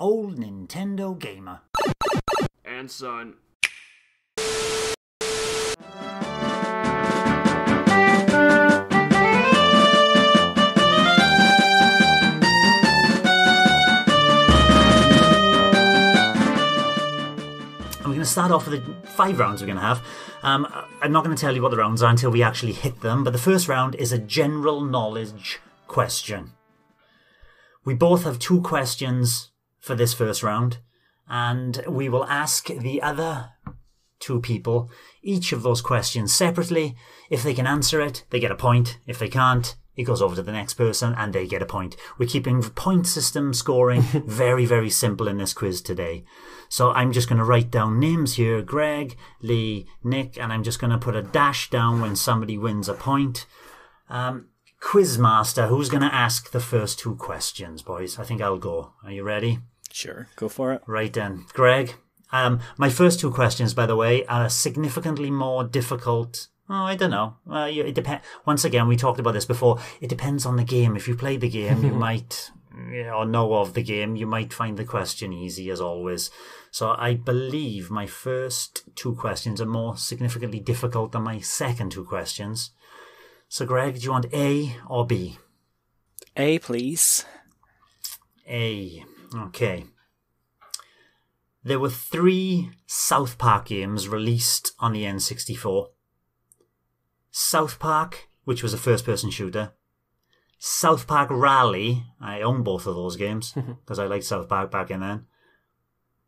old Nintendo gamer. And son. We're going to start off with the 5 rounds we're going to have. I'm not going to tell you what the rounds are until we actually hit them, but the first round is a general knowledge question. We both have 2 questions for this first round, and we will ask the other 2 people each of those questions separately. If they can answer it, they get a point. If they can't, it goes over to the next person and they get a point. We're keeping the point system scoring very, very simple in this quiz today. So I'm just going to write down names here: Greg, Lee, Nick, and I'm just going to put a dash down when somebody wins a point. Quizmaster, who's going to ask the first 2 questions, boys? I think I'll go. Are you ready? Sure, go for it. Right then. Greg, my first 2 questions, by the way, are significantly more difficult. Oh, I don't know. It depends. Once again, we talked about this before. It depends on the game. If you play the game, you might, or know of the game, you might find the question easy, as always. So I believe my first 2 questions are more significantly difficult than my second 2 questions. So, Greg, do you want A or B? A, please. A. Okay. There were 3 South Park games released on the N64. South Park, which was a first-person shooter. South Park Rally. I own both of those games because I liked South Park back in then.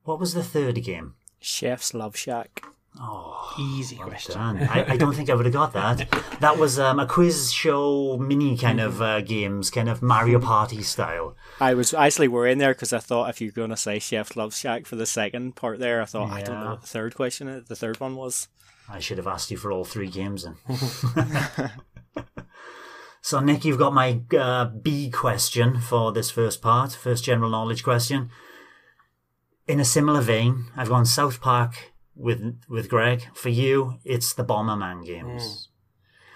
What was the third game? Chef's Love Shack. Oh, easy question. I don't think I would have got that. That was a quiz show mini kind of games, kind of Mario Party style. I was actually worrying there because I thought if you were going to say Chef's Love Shack for the second part there, I thought, I don't know what the third one was. I should have asked you for all 3 games then. So, Nick, you've got my B question for this first part, first general knowledge question. In a similar vein, I've gone South Park with Greg. For you, it's the Bomberman games.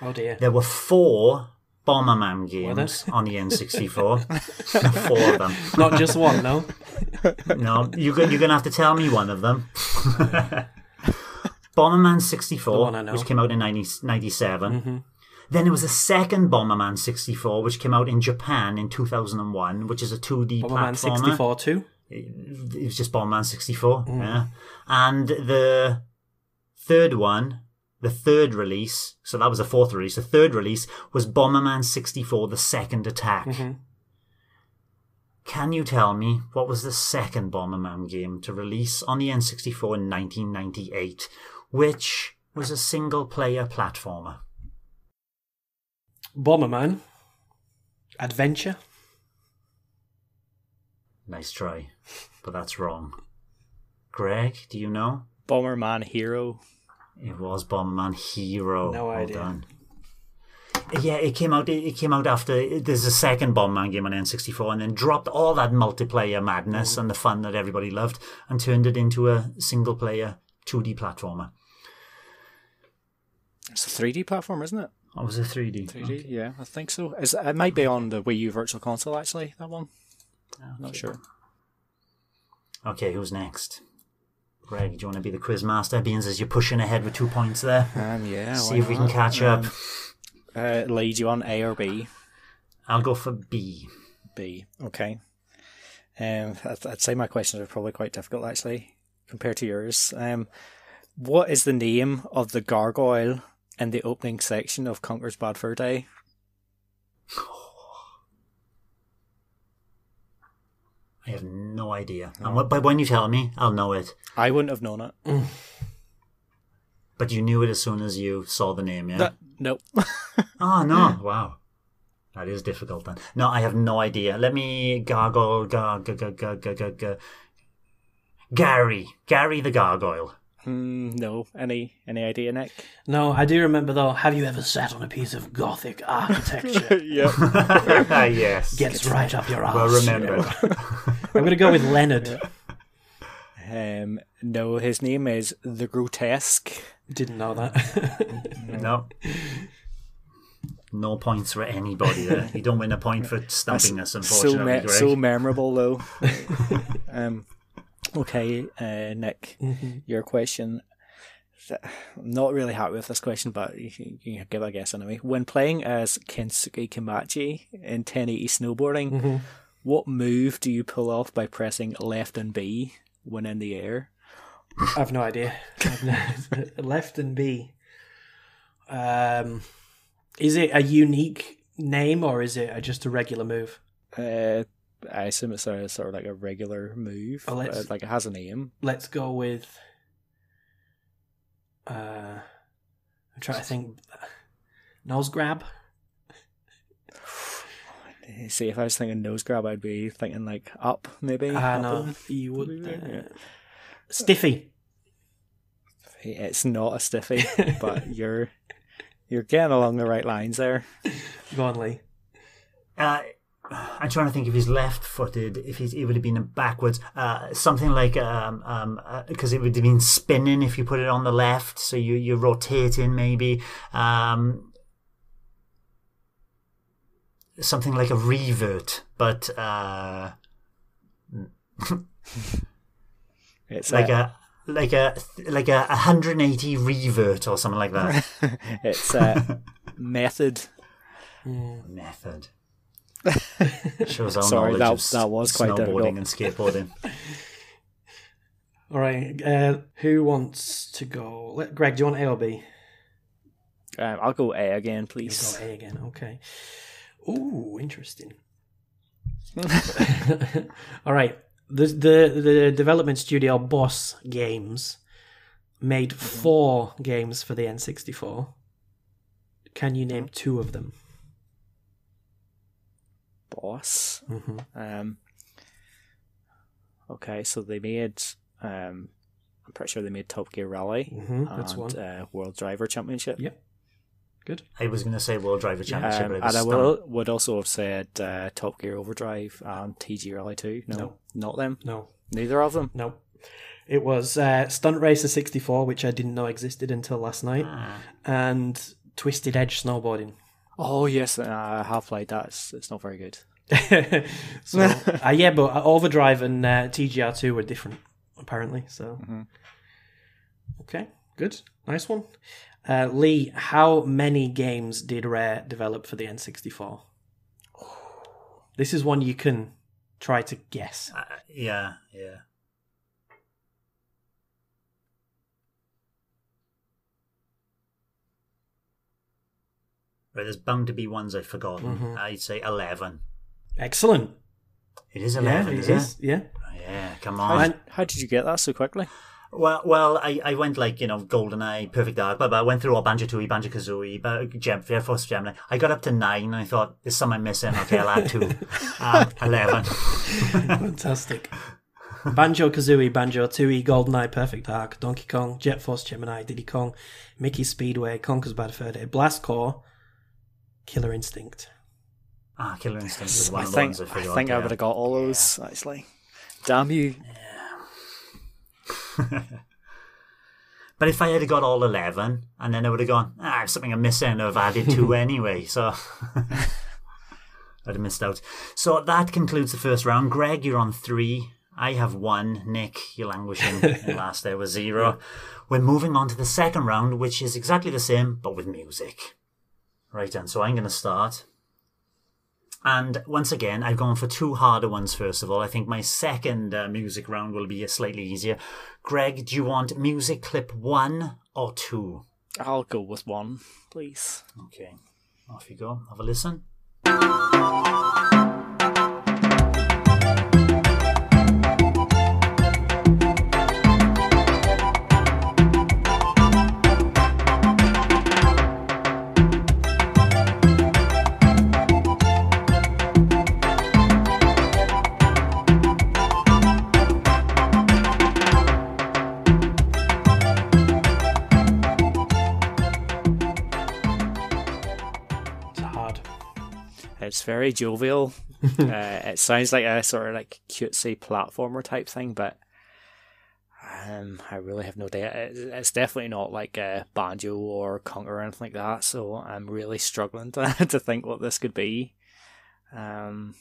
Oh dear. There were 4 Bomberman games on the N64. 4 of them. Not just one, no? No, you're going to have to tell me one of them. Bomberman 64, which came out in 1997. Mm-hmm. Then there was a second Bomberman 64, which came out in Japan in 2001, which is a 2D Bomberman platformer. 64 too? It was just Bomberman 64, yeah. And the third one, the third release, so that was the 4th release, the third release was Bomberman 64, The Second Attack. Mm-hmm. Can you tell me what was the second Bomberman game to release on the N64 in 1998, which was a single-player platformer? Bomberman. Adventure. Nice try, but that's wrong. Greg, do you know? Bomberman Hero. It was Bomberman Hero. No idea. Well done. Yeah, it came out after. There's a second Bomberman game on N64, and then dropped all that multiplayer madness and the fun that everybody loved, and turned it into a single-player 2D platformer. It's a 3D platform, isn't it? Oh, was it 3D? 3D, okay. Yeah, I think so. It might be on the Wii U Virtual Console, actually, that one. I'm not sure. Okay, who's next? Greg, do you want to be the quiz master, being as you're pushing ahead with 2 points there? Yeah. See if we can catch up. Lee, do you want A or B? I'll go for B. B, okay. I'd say my questions are probably quite difficult, actually, compared to yours. What is the name of the gargoyle in the opening section of Conker's Bad Fur Day? I have no idea. Oh. But when you tell me, I'll know it. I wouldn't have known it. But you knew it as soon as you saw the name, yeah? Nope. Oh, no. Wow. That is difficult then. No, I have no idea. Let me gargoyle. Gary the gargoyle. No. Any idea, Nick? No, I do remember though. Have you ever sat on a piece of Gothic architecture? Yeah. Yes. Gets right up your arse. Well remembered. I'm going to go with Leonard. No, his name is The Grotesque. Didn't know that. No. No points for anybody there. You don't win a point for stumping us, unfortunately, Greg. So memorable, though. Okay, Nick, your question. I'm not really happy with this question, but you can give a guess anyway. When playing as Kensuke Kimachi in 1080 snowboarding, what move do you pull off by pressing left and B when in the air? I've no idea. Left and B. Is it a unique name or is it just a regular move? I assume it's sort of like a regular move. Like it has a name. Let's go with... I'm trying to think. Nose grab? See, if I was thinking nose grab, I'd be thinking like up, maybe. No, you would. Stiffy. It's not a stiffy, but you're getting along the right lines there. Go on, Lee. I'm trying to think if he's left-footed, if it would have been backwards. Something like because it would have been spinning if you put it on the left, so you're rotating maybe. Something like a revert, but it's like a 180 revert or something like that. It's method. Method. Shows our Sorry, knowledge that of was quite snowboarding difficult. and skateboarding. All right. Who wants to go? Greg, do you want A or B? I'll go A again, please. You go A again. Okay. Ooh, interesting. All right. The development studio Boss Games made 4 games for the N64. Can you name 2 of them? Boss. Okay, so they made. I'm pretty sure they made Top Gear Rally That's one. World Driver Championship. Yep. Good. I was going to say World Driver Championship, but and I would also have said Top Gear Overdrive and TG Rally 2. No, not them. No, neither of them. No. It was Stunt Racer 64, which I didn't know existed until last night, and Twisted Edge Snowboarding. Oh yes, I have played that. It's not very good. So yeah, but Overdrive and TGR2 were different apparently. So okay, good, nice one. Lee, how many games did Rare develop for the N64? This is one you can try to guess. Yeah. Right, there's bound to be ones I've forgotten. I'd say 11. Excellent. It is 11, is it? Yeah. Yeah, come on. How did you get that so quickly? Well, I went like, GoldenEye, Perfect Dark, but I went through all Banjo-Tooie, Banjo-Kazooie, Air Force Gemini. I got up to 9 and I thought, there's some I'm missing. Okay, I'll add 2. 11. Fantastic. Banjo-Kazooie, Banjo-Tooie, GoldenEye, Perfect Dark, Donkey Kong, Jet Force Gemini, Diddy Kong, Mickey Speedway, Conker's Bad Fur Day, Blast Corps, Killer Instinct. Killer Instinct was one I of the ones I forgot. I think I would have got all those, actually. Damn you. But if I had got all 11, and then I would have gone, something I'm missing, I've added 2 anyway, so I'd have missed out. So that concludes the first round. Greg, you're on 3. I have 1. Nick, you're languishing. And last there was 0. We're moving on to the second round, which is exactly the same, but with music. Right, and so I'm going to start. And once again, I've gone for 2 harder ones, first of all. I think my second music round will be slightly easier. Greg, do you want music clip 1 or 2? I'll go with 1, please. Okay, off you go. Have a listen. It's very jovial. It sounds like a sort of like cutesy platformer type thing, but I really have no idea. It's definitely not like a Banjo or Conker or anything like that, so I'm really struggling to think what this could be. I'm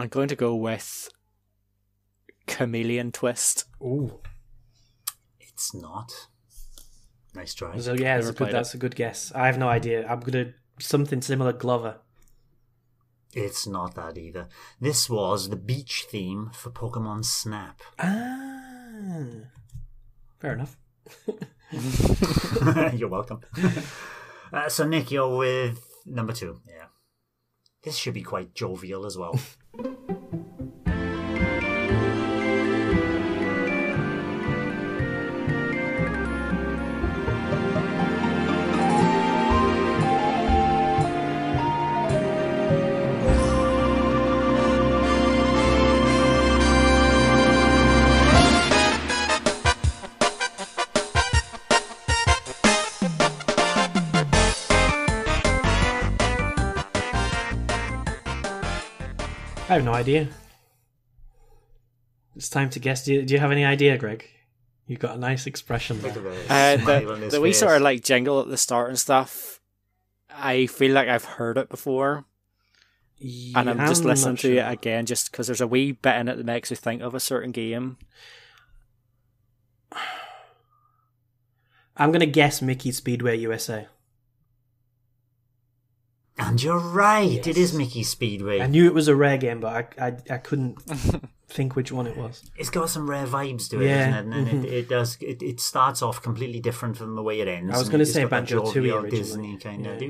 going to go with Chameleon Twist. Ooh. It's not. Nice try. So yeah, that's a good guess. I have no idea. I'm gonna something similar. Glover. It's not that either. This was the beach theme for Pokemon Snap. Ah, fair enough. You're welcome. So Nick, you're with number 2. Yeah. This should be quite jovial as well. I have no idea. It's time to guess. Do you have any idea, Greg? You got a nice expression there. The wee sort of like jingle at the start and stuff. I feel like I've heard it before, and I'm just listening to it again, just because there's a wee bit in it that makes me think of a certain game. I'm gonna guess Mickey Speedway USA. And you're right. Yes. It is Mickey Speedway. I knew it was a rare game, but I couldn't think which one it was. It's got some rare vibes to it, doesn't it? And it does. It starts off completely different from the way it ends. I was going to say Banjo-Tooie originally. Disney kind of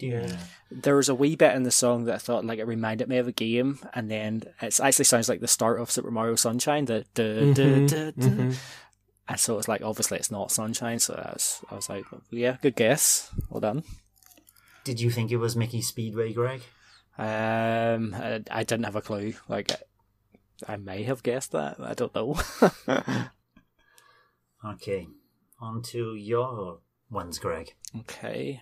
Yeah. There was a wee bit in the song that I thought like it reminded me of a game, and then it actually sounds like the start of Super Mario Sunshine. And so it's like obviously it's not Sunshine. So I was like, yeah, good guess. Well done. Did you think it was Mickey Speedway, Greg? I didn't have a clue. Like, I may have guessed that. I don't know. Okay, on to your ones, Greg. Okay.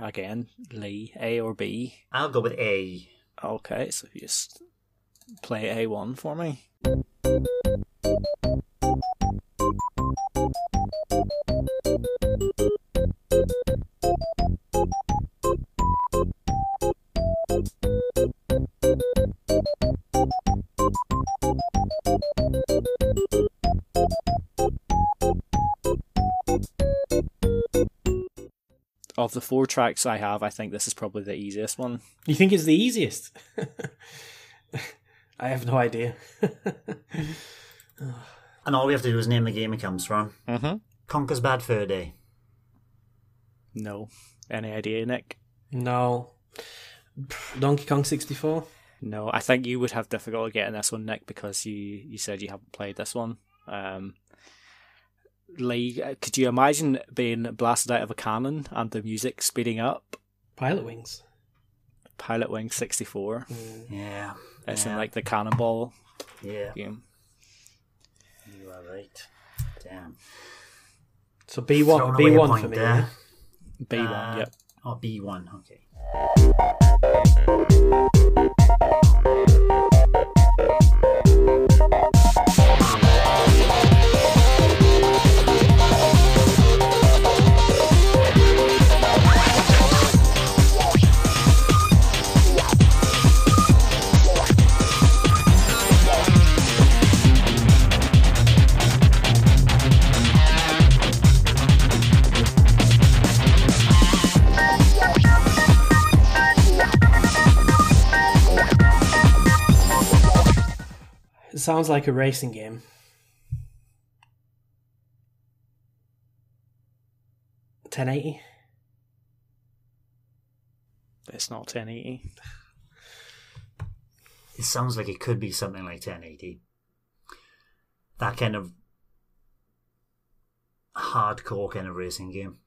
Again, Lee, A or B? I'll go with A. Okay, so you just play A1 for me. Of the 4 tracks I have, I think this is probably the easiest one. You think it's the easiest? I have no idea. And all we have to do is name the game it comes from. Mm-hmm. Conker's Bad Fur Day. No. Any idea, Nick? No. Donkey Kong 64? No, I think you would have difficulty getting this one, Nick, because you said you haven't played this one. Lee, could you imagine being blasted out of a cannon and the music speeding up? Pilot Wings. Pilot Wings 64. Yeah. It's in like the cannonball game. You are right. Damn. So B1 for me. There. B1, yep. Oh, B1, okay. It sounds like a racing game. 1080? It's not 1080. It sounds like it could be something like 1080. That kind of hardcore kind of racing game.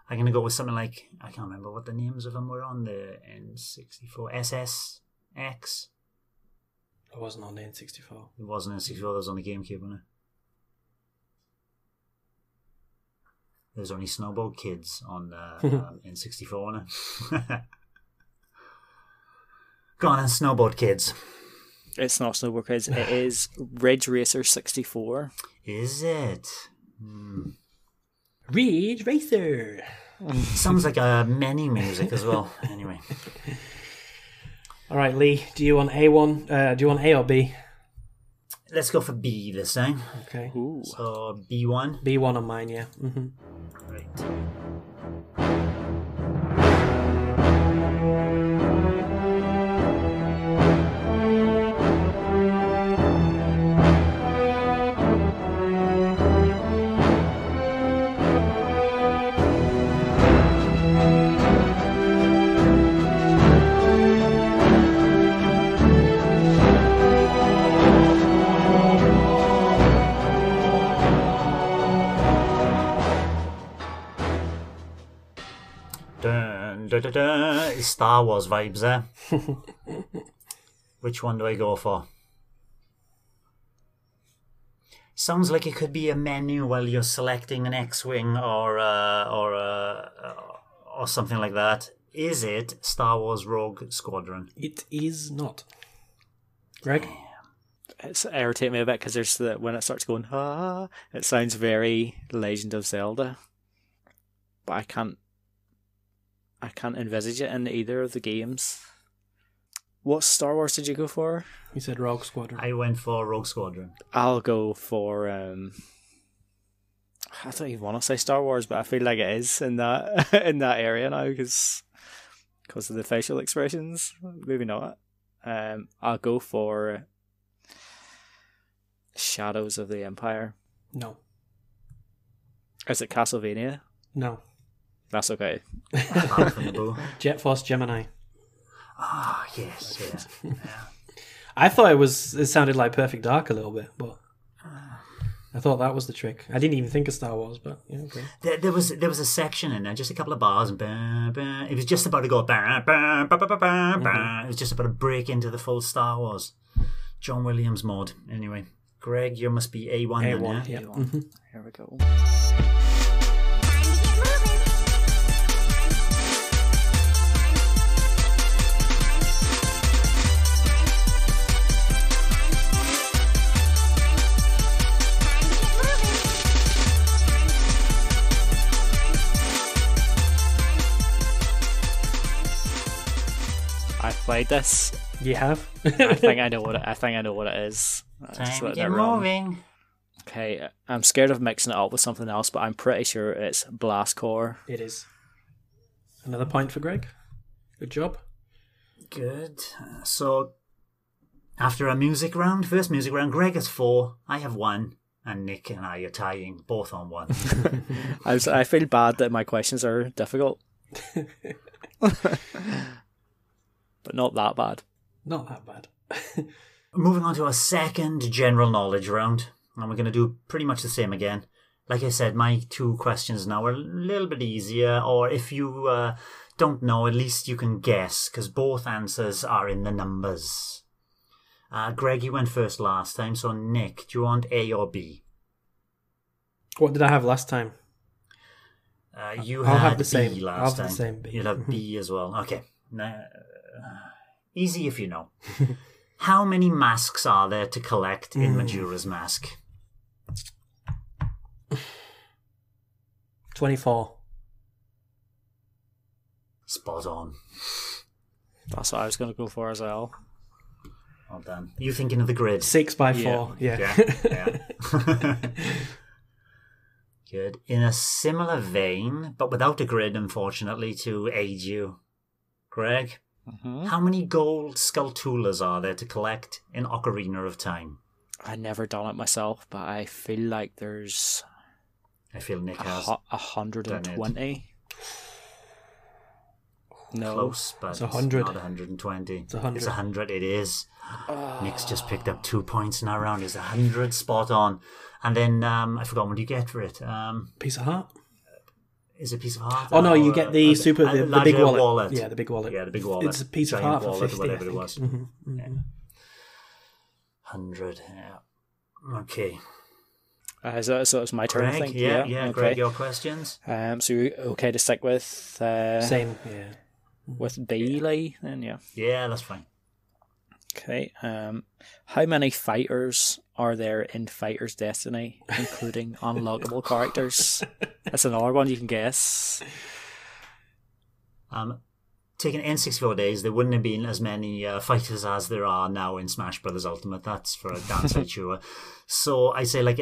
I'm going to go with something like, I can't remember what the names of them were on, the N64, SSX. It wasn't on the N64. It wasn't N64, that was on the GameCube, wasn't it? There's only Snowboard Kids on N64, wasn't it? Go on then, Snowboard Kids. It's not Snowboard Kids, it is Ridge Racer 64. Is it? Ridge Racer! Sounds like a many music as well. Anyway. Alright, Lee, do you want A1? Do you want A or B? Let's go for B this time. Okay. Ooh. So B1. B1 on mine, yeah. Mm-hmm. Right. Star Wars vibes there. Which one do I go for? Sounds like it could be a menu while you're selecting an X-wing or something like that. Is it Star Wars Rogue Squadron? It is not. Greg? It's irritating me a bit because there's when it starts going, it sounds very Legend of Zelda. But I can't envisage it in either of the games. What Star Wars did you go for? You said Rogue Squadron. I went for Rogue Squadron. I'll go for I don't even want to say Star Wars, but I feel like it is in that in that area now because of the facial expressions. Maybe not. I'll go for Shadows of the Empire. No. Is it Castlevania? No. That's okay. Jet Force Gemini. Ah, yes, yeah. I thought it sounded like Perfect Dark a little bit, but I thought that was the trick. I didn't even think of Star Wars, but yeah, okay. There was a section in there, just a couple of bars, and it was just about to go. It was just about to break into the full Star Wars John Williams mode. Anyway, Greg, you must be A1 then, yeah? A1. Mm-hmm. Here we go. I've played this. You have? I think I know what it is. Time to get moving. Okay, I'm scared of mixing it up with something else, but I'm pretty sure it's Blast Corps. It is. Another point for Greg. Good job. Good. So, after our first music round, Greg has 4, I have 1, and Nick and I are tying, both on 1. I feel bad that my questions are difficult. But not that bad. Not that bad. Moving on to our second general knowledge round, and we're going to do pretty much the same again. Like I said, my 2 questions now are a little bit easier, or if you don't know, at least you can guess, because both answers are in the numbers. Greg, you went first last time, so Nick, do you want A or B? What did I have last time? You I'll had have the B same. last I'll have time. the same B. You'll have B as well. Okay. Now, easy if you know. How many masks are there to collect in Majora's Mask? 24. Spot on. That's what I was going to go for as well. Well done. Are you thinking of the grid? 6 by 4. Yeah. Yeah. Good. In a similar vein, but without a grid, unfortunately, to aid you, Greg, how many gold Skulltulas are there to collect in Ocarina of Time? I've never done it myself, but I feel like there's... I feel Nick has 120. No. Close, but It's 100. not 120. It's 100. It's 100, it is. Nick's just picked up 2 points in our round. It's 100, spot on. And then, I forgot, what do you get for it? Piece of heart? Is it a piece of heart? Oh no, you get the the big wallet. Yeah, the big wallet. Yeah, the big wallet. It's a piece of Giant heart for wallet, 50, whatever I it think. was. Mm-hmm. Yeah. 100, yeah. Okay. So it's my turn, Greg, I think. yeah, okay. Greg, your questions? So you're okay to stick with... Same, yeah. With B, Lee, then yeah. Yeah, that's fine. Okay. How many fighters are there in Fighter's Destiny, including unlockable characters? That's another one you can guess. taken N64 days, there wouldn't have been as many fighters as there are now in Smash Brothers Ultimate. That's for a damn sight sure. So I say like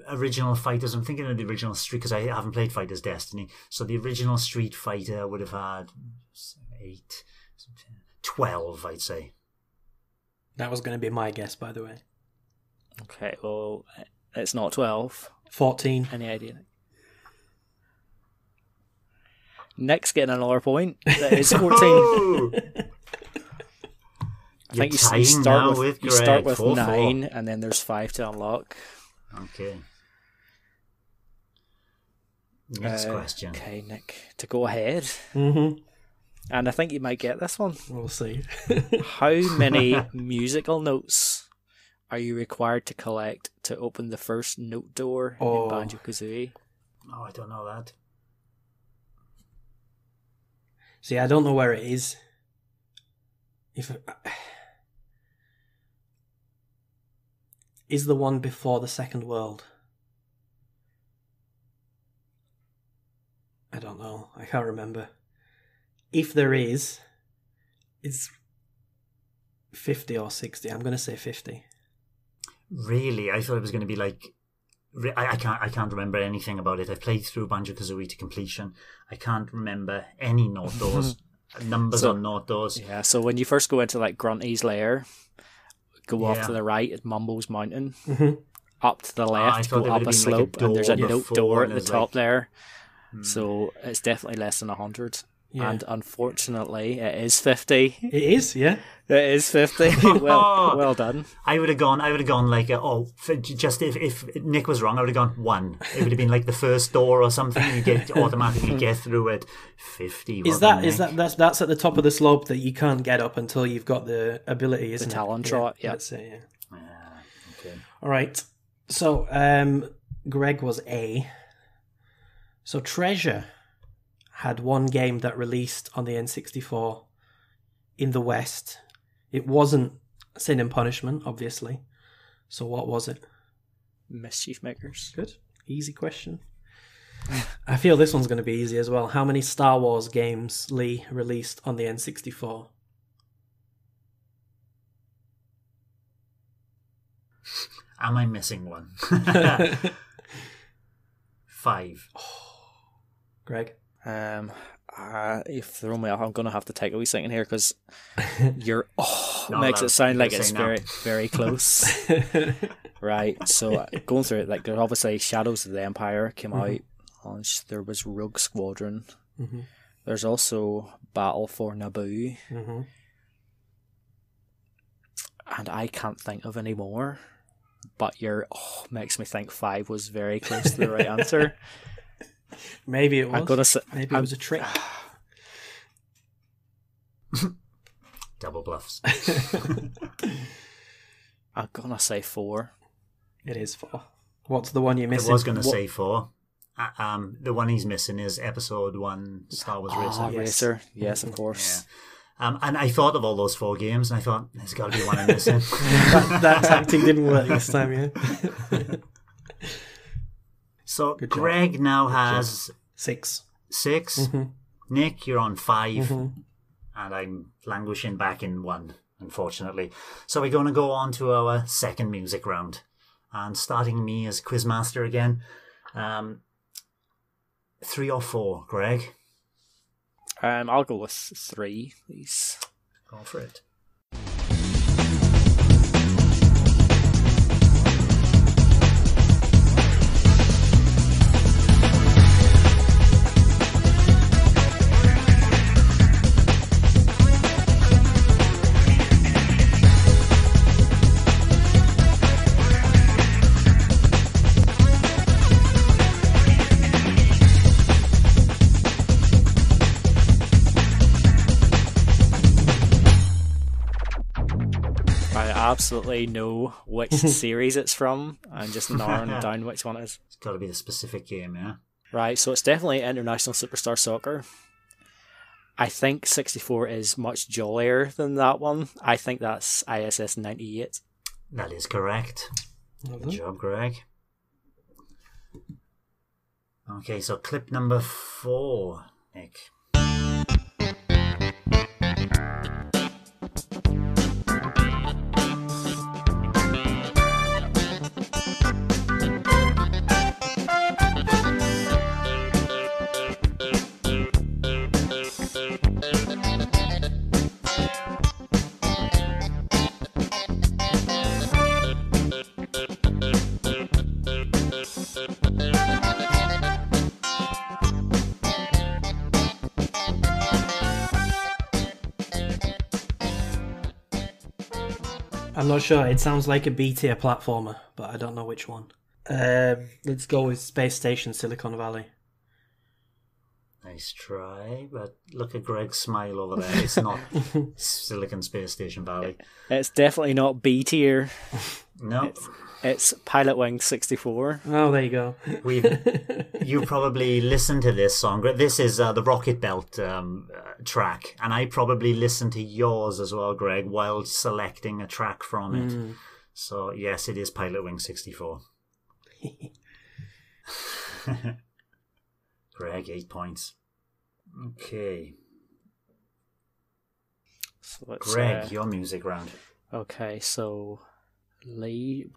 original fighters. I'm thinking of the original Street because I haven't played Fighters Destiny. So the original Street Fighter would have had 8, 12, I'd say. That was going to be my guess, by the way. Okay, well, it's not 12. 14. Any idea? Nick's getting another point. That is 14. I think you start with 9, and then there's 5 to unlock. Okay. Next question. Okay, Nick, to go ahead. Mm-hmm. And I think you might get this one. We'll see. How many musical notes are you required to collect to open the first note door in Banjo-Kazooie? Oh, I don't know that. See, I don't know where it is. Is the one before the Second World? I don't know. I can't remember. If there is, it's 50 or 60. I'm going to say 50. Really? I thought it was going to be like... I can't remember anything about it. I've played through Banjo-Kazooie to completion. I can't remember any note doors, numbers on note doors. Yeah, so when you first go into like Grunty's lair, go off to the right at Mumbo's Mountain, up to the left, go up a slope, and there's a note door at the top there. So it's definitely less than 100. Yeah. And unfortunately, it is 50. It is, yeah. It is 50. Well done. I would have gone like, just if Nick was wrong, I would have gone 1. It would have been like the first door or something. You automatically get through it. 50. That's at the top of the slope that you can't get up until you've got the ability, isn't it? The Talon Trot, yeah. Let's say, yeah. Okay. All right. So, Greg was A. So, Treasure had one game that released on the N64 in the West. It wasn't Sin and Punishment, obviously. So what was it? Mischief Makers. Good. Easy question. I feel this one's going to be easy as well. How many Star Wars games, Lee, released on the N64? Am I missing one? 5. Greg? You've thrown me off. I'm going to have to take a wee second here because you're makes it sound like it's very, very close. Right, so going through it, like there's obviously Shadows of the Empire came out. There was Rogue Squadron. There's also Battle for Naboo. And I can't think of any more. But makes me think 5 was very close to the right answer. Maybe it was. Maybe it was a trick. Double bluffs. I'm gonna say 4. It is 4. What's the one you're missing? I was gonna say 4. The one he's missing is Episode 1 Star Wars Racer. Racer. Yes, of course. Yeah. And I thought of all those 4 games, and I thought there's got to be one I'm missing. that tactic didn't work this time, yeah. So Greg now has 6. 6. Nick, you're on 5. And I'm languishing back in 1, unfortunately. So we're going to go on to our second music round. And starting me as quizmaster again. 3 or 4, Greg? I'll go with 3, please. Go for it. Absolutely know which series it's from. I'm just narrowing down which one it is. It's got to be the specific game, yeah? Right, so it's definitely International Superstar Soccer. I think 64 is much jollier than that one. I think that's ISS 98. That is correct. Good job, Greg. Okay, so clip number 4, Nick. I'm not sure. It sounds like a B-tier platformer, but I don't know which one. Let's go with Space Station Silicon Valley. Nice try, but look at Greg's smile over there. It's not Silicon Space Station Valley. It's definitely not B tier. No. It's Pilot Wing 64. Oh, there you go. You probably listened to this song. This is the Rocket Belt track, and I probably listened to yours as well, Greg, while selecting a track from it. So, yes, it is Pilot Wing 64. Greg, 8 points. Okay. So Greg, your music round. Okay, so Lee.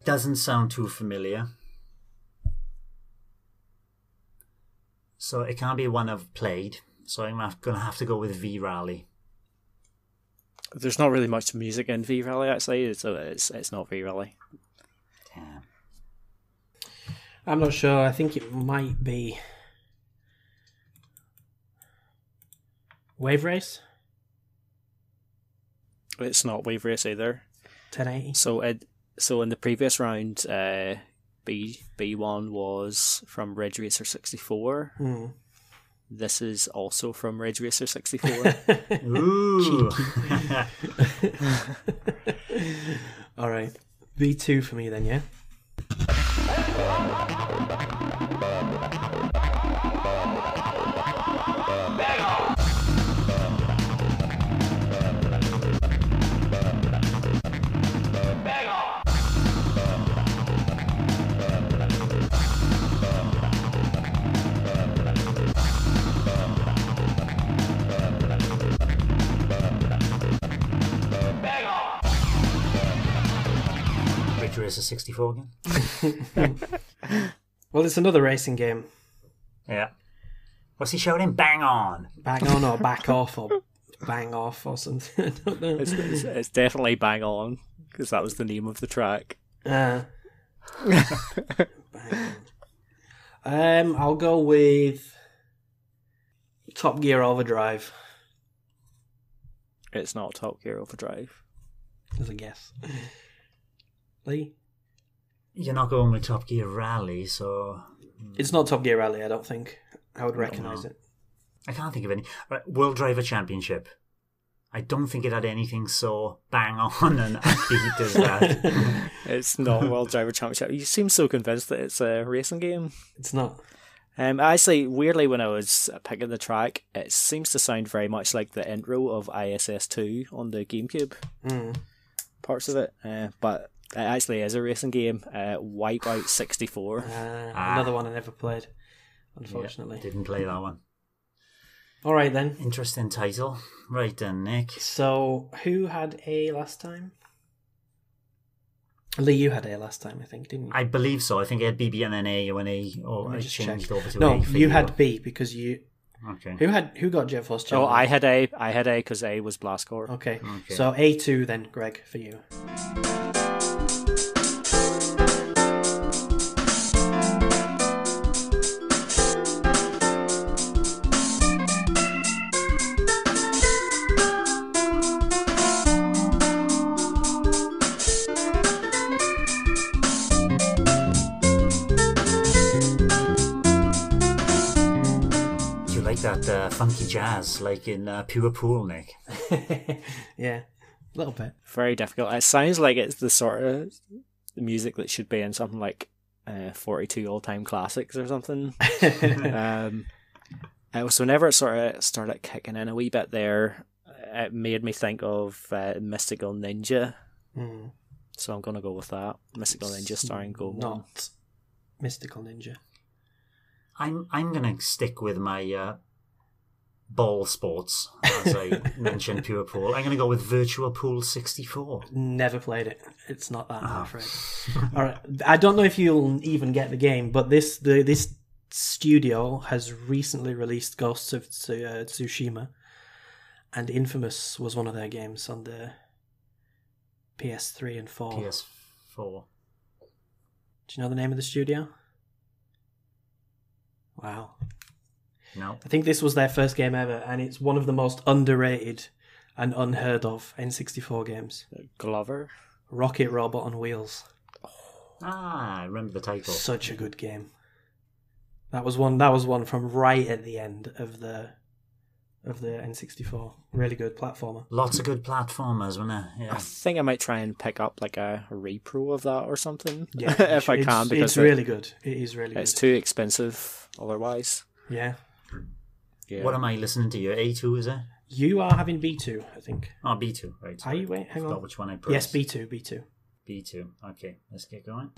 Doesn't sound too familiar. So it can't be one I've played. So I'm going to have to go with V-Rally. There's not really much music in V-Rally, actually, so it's not V-Rally. Damn. I'm not sure. I think it might be Wave Race. It's not Wave Race either. 1080. So in the previous round, B1 was from Ridge Racer 64. This is also from Ridge Racer 64. Ooh. All right. V2 for me then, yeah? Racer 64 again? Well, it's another racing game. Yeah. What's he shouting? Bang on! Bang on or back off or bang off or something. I don't know. It's definitely Bang On, because that was the name of the track. Bang on. I'll go with Top Gear Overdrive. It's not Top Gear Overdrive. As a guess. Lee? You're not going with Top Gear Rally, so... It's not Top Gear Rally, I don't think. I would recognise it. I can't think of any. Right, World Driver Championship. I don't think it had anything so bang on and upbeat as that. It's not World Driver Championship. You seem so convinced that it's a racing game. It's not. Actually, weirdly, when I was picking the track, it seems to sound very much like the intro of ISS2 on the GameCube. Parts of it. But it actually is a racing game. Wipeout 64. Another one I never played, unfortunately. Yeah, didn't play that one. All right, then. Interesting title. Right then, Nick. So, who had A last time? Lee, you had A last time, I think, didn't you? I believe so. I think it had BB and then A when A, or I changed over to A. No, you had B because you... Okay. Who got Jet Force Challenger? Oh, I had A because A was Blastcore. Okay. So A2 then, Greg, for you. That funky jazz, like in Pure Pool, Nick. Yeah, a little bit. Very difficult. It sounds like it's the sort of music that should be in something like 42 all-time classics or something. So whenever it sort of started kicking in a wee bit there, it made me think of Mystical Ninja. So I'm going to go with that. Mystical Ninja starring Goemon. Not Mystical Ninja. I'm going to stick with my ball sports, as I mentioned, Pure Pool. I'm going to go with Virtual Pool 64. Never played it. It's not that, I'm afraid. All right. I don't know if you'll even get the game, but this studio has recently released Ghosts of Tsushima, and Infamous was one of their games on the PS3 and 4. PS4. Do you know the name of the studio? Wow. No. I think this was their first game ever, and it's one of the most underrated and unheard of N64 games. Glover? Rocket Robot on Wheels. I remember the title. Such a good game. That was one from right at the end of the N64. Really good platformer. Lots of good platformers, wasn't there? Yeah. I think I might try and pick up like a repro of that or something. Yeah, if I can, because it's really good. It is really good. It's too expensive otherwise. Yeah. What am I listening to? Your A2, is it? You are having B2, I think. Oh, B2, right. Are you? Wait, hang on. I forgot which one I pressed. Yes, B2. B2. Okay, let's get going.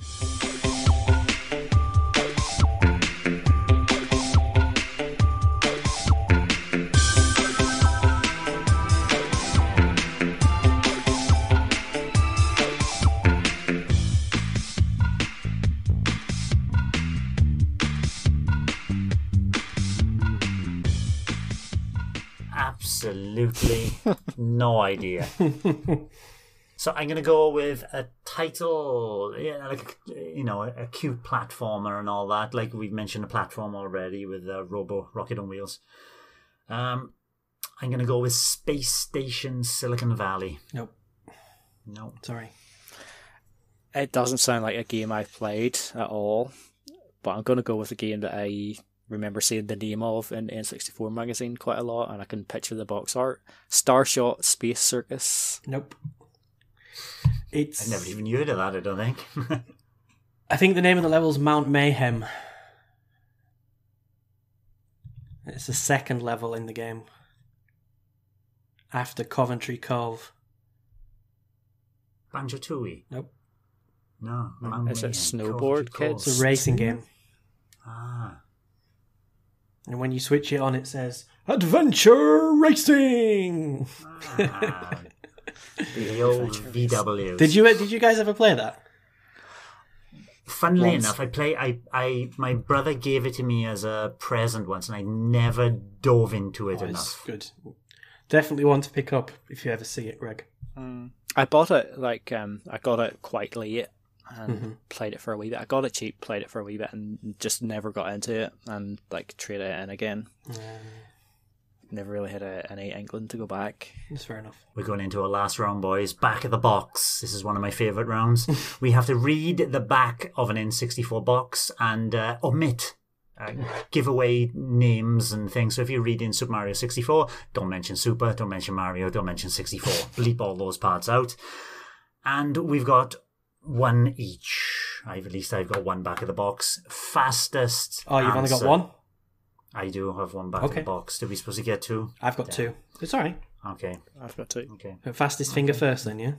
Absolutely no idea. So I'm going to go with a title, like, a cute platformer and all that. Like we've mentioned a platform already with Rocket on Wheels. I'm going to go with Space Station Silicon Valley. Nope. No. Sorry. It doesn't sound like a game I've played at all, but I'm going to go with a game that I remember seeing the name of in N64 magazine quite a lot, and I can picture the box art. Starshot Space Circus. Nope. I've never even heard of that, I don't think. I think the name of the level is Mount Mayhem. It's the second level in the game. After Coventry Cove. Banjo-Tooie? Nope. No. Is it Snowboard Kids? It's a racing game. Ah. And when you switch it on, it says, Adventure Racing! Ah. The old VW. Did you guys ever play that? Funnily enough, my brother gave it to me as a present once, and I never dove into it enough. It's good. Definitely one to pick up if you ever see it, Greg. I bought it I got it quite late and played it for a wee bit. I got it cheap, played it for a wee bit, and just never got into it and traded it in again. Never really had any inkling to go back. That's fair enough. We're going into our last round, boys. Back of the box. This is one of my favourite rounds. We have to read the back of an N64 box and omit giveaway names and things. So if you read in Super Mario 64, don't mention Super, don't mention Mario, don't mention 64. Bleep all those parts out. And we've got one each. At least I've got one back of the box. Fastest. Oh, you've only got one? I do have one back of the box. Are we supposed to get two? I've got two. It's all right. Okay. I've got two. Okay. Fastest finger first, then, yeah?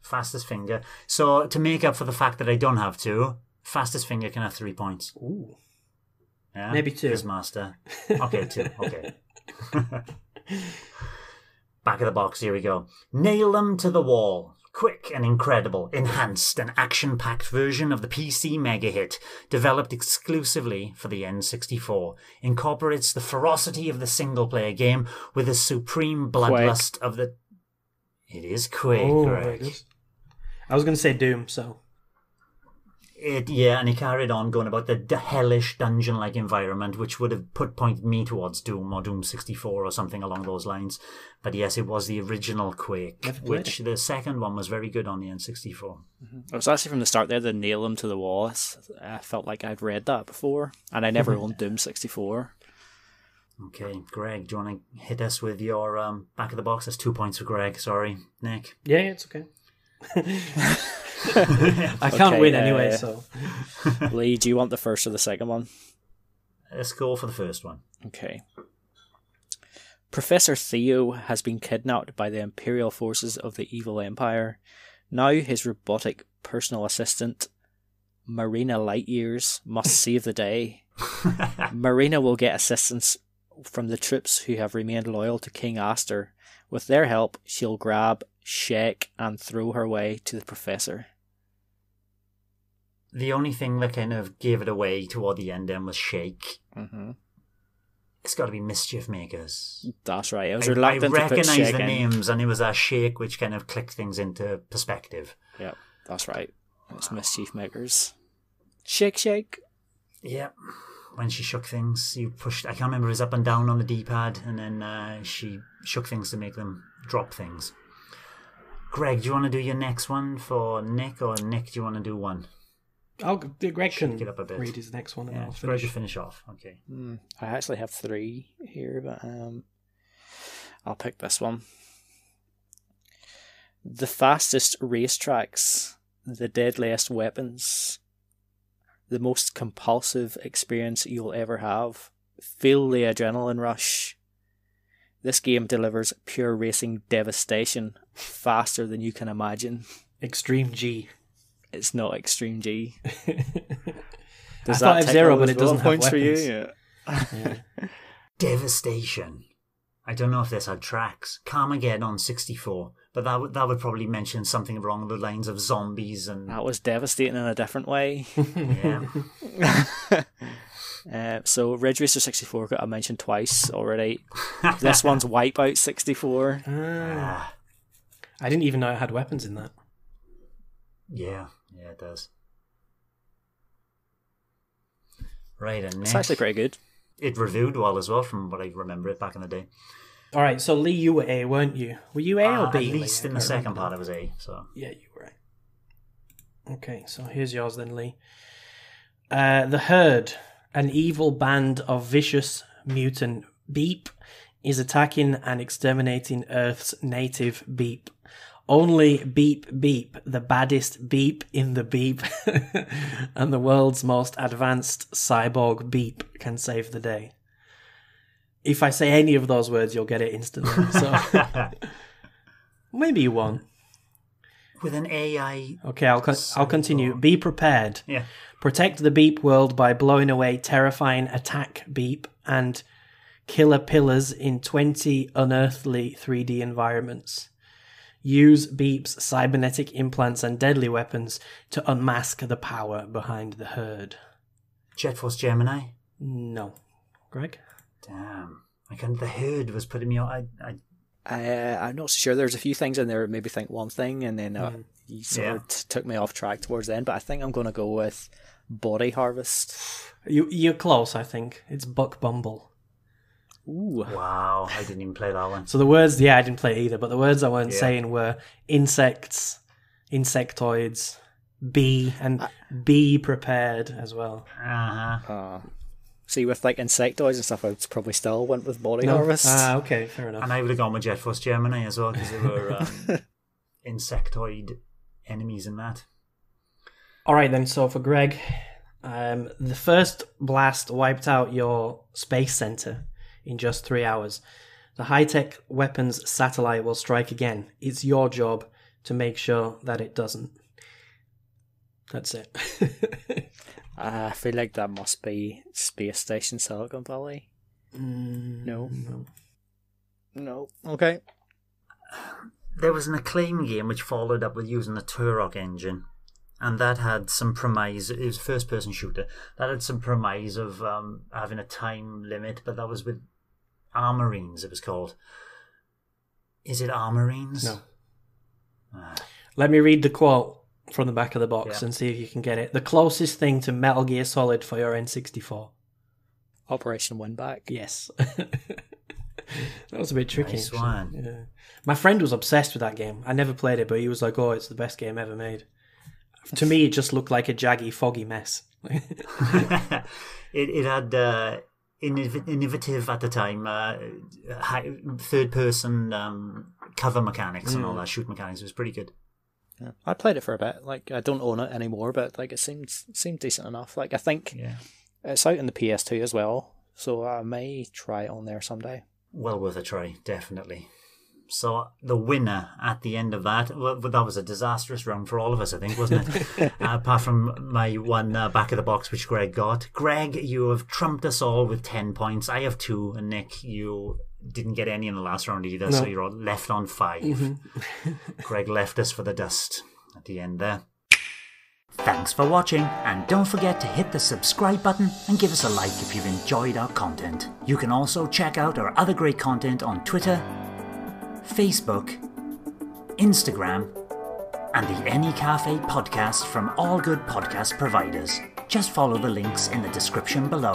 Fastest finger. So to make up for the fact that I don't have two, fastest finger can have 3 points. Ooh. Yeah? Maybe two. Quizmaster. Okay, two. Okay. Back of the box. Here we go. Nail them to the wall. Quick and incredible, enhanced and action-packed version of the PC mega hit, developed exclusively for the N64, incorporates the ferocity of the single-player game with the supreme bloodlust of the... It is Quake, Greg. I was going to say Doom, so... And he carried on going about the hellish dungeon-like environment, which would have pointed me towards Doom or Doom 64 or something along those lines. But yes, it was the original Quake, which the second one was very good on the N64. It was actually from the start there, the nail them to the wall. I felt like I'd read that before, and I never owned Doom 64. Okay, Greg, do you want to hit us with your back of the box? That's 2 points for Greg. Sorry, Nick. Yeah, it's okay. I can't win anyway, so... Lee, do you want the first or the second one? Let's go for the first one. Okay. Professor Theo has been kidnapped by the Imperial forces of the Evil Empire. Now his robotic personal assistant, Marina Lightyears, must save the day. Marina will get assistance from the troops who have remained loyal to King Astor. With their help, she'll grab, shake, and throw her way to the professor. The only thing that kind of gave it away toward the end then was shake. Mm-hmm. It's got to be Mischief Makers. That's right. I was I reluctant to put recognise shake the in. names, and it was that shake which kind of clicked things into perspective. Yeah, that's right. It's Mischief Makers. Shake, shake. Yeah. When she shook things, you pushed... I can't remember, it was up and down on the D-pad, and then she shook things to make them drop things. Greg, do you want to do your next one for Nick, or Nick, do you want to do one? Greg can Shake it up a bit. read his next one and Yeah, I'll Greg finish. will finish off. Okay. I actually have 3 here, but I'll pick this one. The fastest racetracks, the deadliest weapons, the most compulsive experience you'll ever have. Feel the adrenaline rush. This game delivers pure racing devastation faster than you can imagine. Extreme G. It's not Extreme G. I thought F-Zero, but it doesn't have points weapons. for you. Yeah. Devastation. I don't know if this had tracks. Carmageddon on 64, but that would probably mention something along the lines of zombies and... That was devastating in a different way. Yeah. So Ridge Racer 64 got mentioned twice already. This one's Wipeout 64. I didn't even know it had weapons in that. Yeah, it does. Right, and It's Nick, actually pretty good. it reviewed well as well from what I remember it back in the day. All right, so Lee, you were A, weren't you? Were you A or B? At least Lee? in I the can't second remember. part I was A, so... Yeah, you were A. Okay, so here's yours then, Lee. The Herd, an evil band of vicious mutant beep, is attacking and exterminating Earth's native beep. Only Beep Beep, the baddest beep in the beep, and the world's most advanced cyborg beep can save the day. If I say any of those words, you'll get it instantly. So maybe you won't. With an AI... Okay, I'll continue. Be prepared. Yeah. Protect the beep world by blowing away terrifying attack beep and killer pillars in 20 unearthly 3D environments. Use Beep's cybernetic implants and deadly weapons to unmask the power behind the Herd. Jet Force Gemini? No. Greg? Damn. The Herd was putting me on... I'm not so sure. There's a few things in there that made me think one thing, and then you sort of took me off track towards the end, but I think I'm going to go with Body Harvest. You're close, I think. It's Buck Bumble. Ooh. Wow, I didn't even play that one. So the words, I didn't play it either, but the words I weren't saying were insects, insectoids, bee, and be prepared as well. See, with like insectoids and stuff, I'd probably still went with Body Harvest. Okay, fair enough. And I would have gone with Jet Force Gemini as well, because there were insectoid enemies in that. All right, then. So for Greg, the first blast wiped out your space center in just 3 hours. The high-tech weapons satellite will strike again. It's your job to make sure that it doesn't. That's it. I feel like that must be Space Station Silicon Valley. No. Okay. There was an Acclaim game which followed up with using the Turok engine, and that had some premise. It was a first-person shooter. That had some premise of having a time limit, but that was with Armorines, it was called. Is it Armorines? No. Let me read the quote from the back of the box and see if you can get it. The closest thing to Metal Gear Solid for your N64. Operation Winback. Yes. That was a bit tricky. Nice one. Yeah. My friend was obsessed with that game. I never played it, but he was like, oh, it's the best game ever made. To me, it just looked like a jaggy, foggy mess. It had innovative at the time, third-person cover mechanics and all that, shoot mechanics. It was pretty good. Yeah. I played it for a bit. Like, I don't own it anymore, but like it seemed decent enough. Like, I think it's out in the PS2 as well, so I may try it on there someday. Well worth a try, definitely. So the winner at the end of that, well, that was a disastrous round for all of us, I think, wasn't it? Apart from my one back of the box, which Greg got. Greg, you have trumped us all with 10 points. I have 2, and Nick, you didn't get any in the last round either, so you're all left on 5. Mm-hmm. Greg left us for the dust at the end there. Thanks for watching, and don't forget to hit the subscribe button and give us a like if you've enjoyed our content. You can also check out our other great content on Twitter, Facebook, Instagram, and the N-E Café podcast from all good podcast providers. Just follow the links in the description below.